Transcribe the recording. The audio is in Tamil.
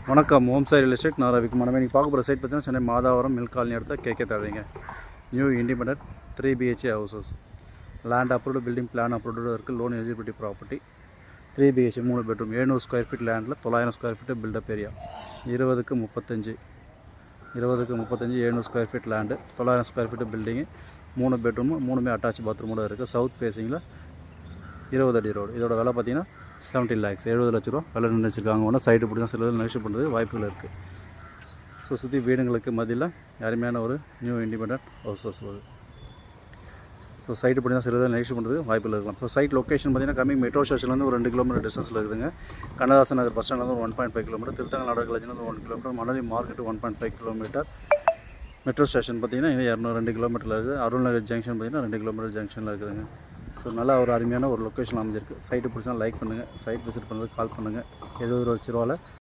வணக்கம். Om Sai real estate. நான் ரவிக்குமார். நம்ம இன்றைக்கி பார்க்க போகிற சைட் பார்த்தீங்கன்னா சென்னை மாதாவரம் மில்க் காலனி எடுத்த கேகே தழைங்க. New independent 3 BHK houses. Land approved, building plan approved இருக்குது. Loan eligibility property. 3 BHK 3 bedroom, 700 square feet லேண்டில் 900 ஸ்கொயர் ஃபீட்டு பில்டப் ஏரியா. 20க்கு 35 700 square feet land, 900 square feet building, 3 bedroom, 3மே அட்டாச் பாத்ரூமோடு இருக்குது. சவுத் ஃபேஸிங்கில் 20 அடி ரோடு. இதோட விலை பார்த்தீங்கன்னா 70 lakhs, 70 லட்ச ரூபா விலை நின்று வச்சுருக்காங்க. ஒன்றா சைட்டு பிடி தான் சிலது நெகோஷியேட் பண்ணுறது வாய்ப்புகள் இருக்குது. ஸோ சுற்றி வீடுங்களுக்கு மத்தியில் அருமையான ஒரு நியூ இண்டிபெண்டன்ட் ஹவுசஸ் வருது. ஸோ சைட்டு படி தான் சிலது நெகோஷியேட் பண்ணுறது வாய்ப்புகள் இருக்கலாம். ஸோ சைட் லொக்கேஷன் பார்த்தீங்கன்னா கம்மிங் மெட்ரோ ஸ்டேஷன்லேருந்து ஒரு 2 கிலோமீட்டர் டிஸ்டன்ஸில் இருக்குதுங்க. கண்ணதாசன் நகர் பஸ் ஸ்டாண்ட்லேருந்து ஒரு 1.5 கிலோமீட்டர், திருத்தங்கல் நாடக காலேஜ்லேருந்து 1 kilometre, Manali market 1.5 kilometre, metro station பார்த்தீங்கன்னா இது 202 கிலோமீட்டரில் இருக்குது. அருள்நகர் ஜங்ஷன் பார்த்தீங்கன்னா 2 கிலோமீட்டர் ஜங்ஷனில் இருக்குதுங்க. ஸோ நல்லா ஒரு அருமையான ஒரு லொக்கேஷன் அமைஞ்சிருக்கு. சைட்டு பிடிச்சா லைக் பண்ணுங்கள். சைட் விசிட் பண்ணுறது கால் பண்ணுங்கள். 70 லட்ச ரூபாவில்